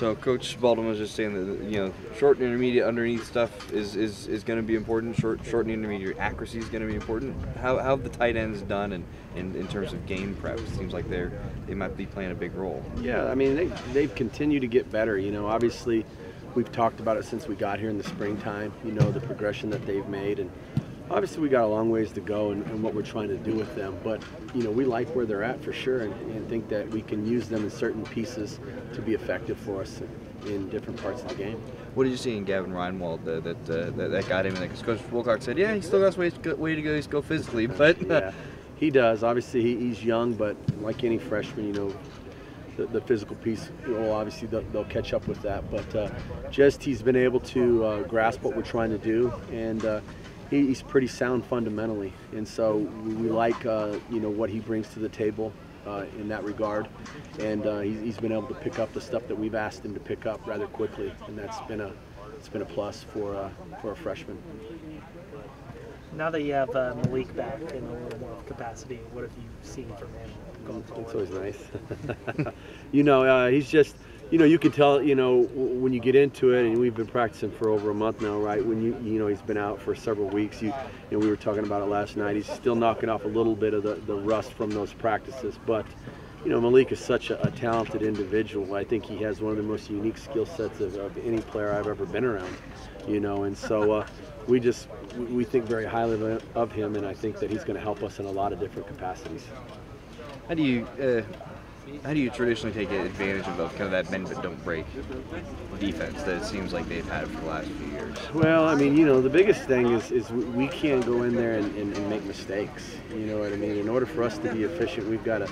So Coach Baldwin was just saying that short and intermediate underneath stuff is going to be important. Short and intermediate accuracy is going to be important. How have the tight ends done in terms of game prep? It seems like they might be playing a big role. Yeah, I mean they've continued to get better. Obviously we've talked about it since we got here in the springtime. The progression that they've made, and obviously we got a long ways to go in what we're trying to do with them. But we like where they're at for sure, and think that we can use them in certain pieces to be effective for us in different parts of the game. What did you see in Gavin Reinwald that got him? Because Coach Wilcox said, yeah, he still got way to go physically, but yeah, he does. Obviously he's young, but like any freshman, the physical piece, obviously they'll catch up with that. But just he's been able to grasp what we're trying to do, and he's pretty sound fundamentally, and so we like what he brings to the table in that regard, and he's been able to pick up the stuff that we've asked him to pick up rather quickly, and it's been a plus for a freshman. Now that you have Malik back in a little more capacity, what have you seen from him going forward? It's always nice. He's just. You can tell, when you get into it, and we've been practicing for over a month now, right? When he's been out for several weeks. We were talking about it last night. He's still knocking off a little bit of the rust from those practices. But, Malik is such a talented individual. I think he has one of the most unique skill sets of any player I've ever been around. And so we think very highly of him, and I think that he's going to help us in a lot of different capacities. How do you traditionally take advantage of kind of that bend but don't break defense that it seems like they've had for the last few years? Well, I mean, the biggest thing is we can't go in there and make mistakes. You know what I mean? In order for us to be efficient, we've got to,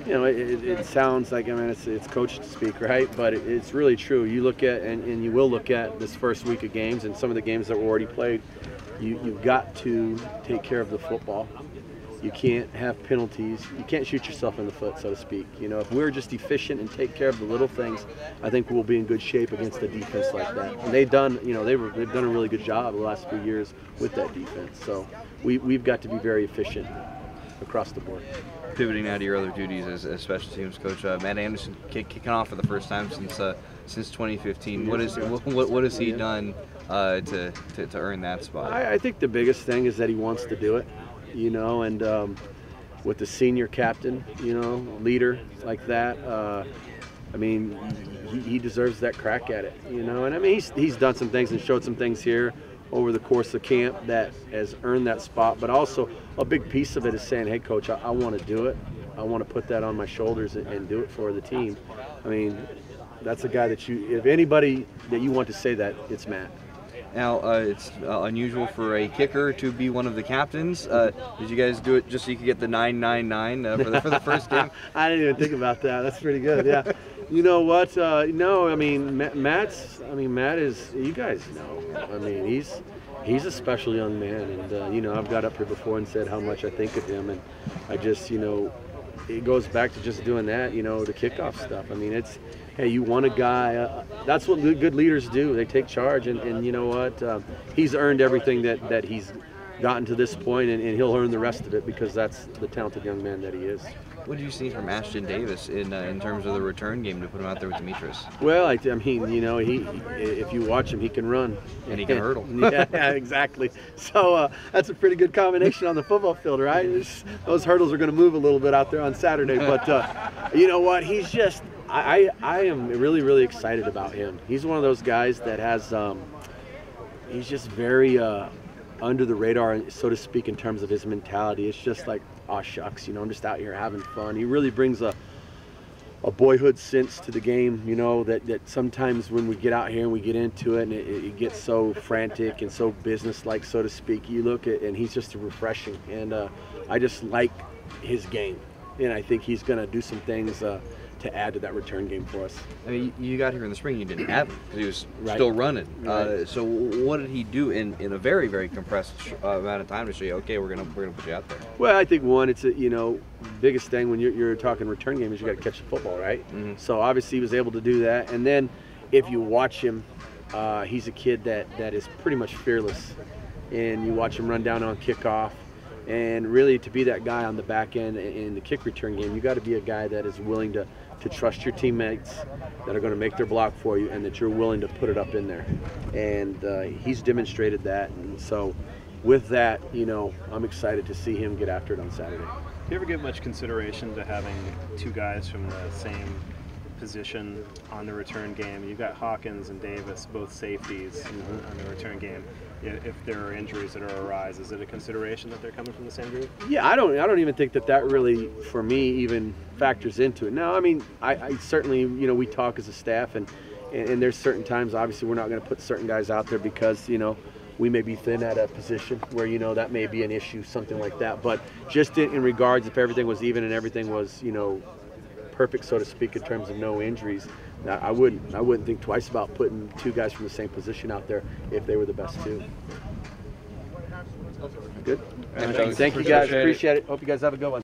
it sounds like, it's coach speak, right? But it's really true. You look at, and you will look at this first week of games and some of the games that were already played, you've got to take care of the football. You can't have penalties. You can't shoot yourself in the foot, so to speak. If we're just efficient and take care of the little things, I think we'll be in good shape against a defense like that. And they've done, they've done a really good job the last few years with that defense. So we've got to be very efficient across the board. Pivoting now to your other duties as special teams coach, Matt Anderson kicking off for the first time since 2015. What has he done to earn that spot? I think the biggest thing is that he wants to do it. And with the senior captain, leader like that, he deserves that crack at it, and he's done some things and showed some things here over the course of camp that has earned that spot, but also a big piece of it is saying, hey coach, I want to do it. I want to put that on my shoulders and do it for the team. That's a guy that if anybody that you want to say that, it's Matt. Now, it's unusual for a kicker to be one of the captains. Did you guys do it just so you could get the 999 for the first game? I didn't even think about that. That's pretty good, yeah. You know what? No, Matt is, you guys know, he's a special young man. And, I've got up here before and said how much I think of him. And I just, it goes back to just doing that, the kickoff stuff. Hey, you want a guy, that's what good leaders do. They take charge, and you know what? He's earned everything that he's gotten to this point, and he'll earn the rest of it because that's the talented young man that he is. What do you see from Ashton Davis in terms of the return game to put him out there with Demetrius? Well, if you watch him, he can run. And he can hurdle. Yeah, exactly. So that's a pretty good combination on the football field, right? Those hurdles are going to move a little bit out there on Saturday, but you know what? He's just, I am really, really excited about him. He's one of those guys that has, he's just very under the radar, so to speak, in terms of his mentality. It's just like, aw shucks, I'm just out here having fun. He really brings a boyhood sense to the game, that sometimes when we get out here and we get into it and it gets so frantic and so business-like, so to speak, you look at and he's just refreshing. And I just like his game. And I think he's going to do some things to add to that return game for us. You got here in the spring, you didn't have him because he was still running. Right. So what did he do in a very, very compressed amount of time to show you, okay, we're gonna put you out there? Well, I think one, it's biggest thing when you're talking return game is you got to catch the football, right? Mm-hmm. So obviously he was able to do that. And then if you watch him, he's a kid that is pretty much fearless, and you watch him run down on kickoff. And really, to be that guy on the back end in the kick return game, you got to be a guy that is willing to to trust your teammates that are going to make their block for you, and that you're willing to put it up in there. And he's demonstrated that. And so with that, you know, I'm excited to see him get after it on Saturday. Do you ever give much consideration to having two guys from the same position on the return game? You've got Hawkins and Davis, both safeties on the return game. If there are injuries that arise, is it a consideration that they're coming from the same group? Yeah, I don't even think that really, for me, even factors into it. No, I mean, I certainly, you know, we talk as a staff, and there's certain times, obviously, we're not going to put certain guys out there because, you know, we may be thin at a position where, you know, that may be an issue, something like that. But just in regards, if everything was even and everything was, you know, perfect, so to speak, in terms of no injuries, I wouldn't think twice about putting two guys from the same position out there if they were the best two. Good. Thank you guys. Appreciate it. Hope you guys have a good one.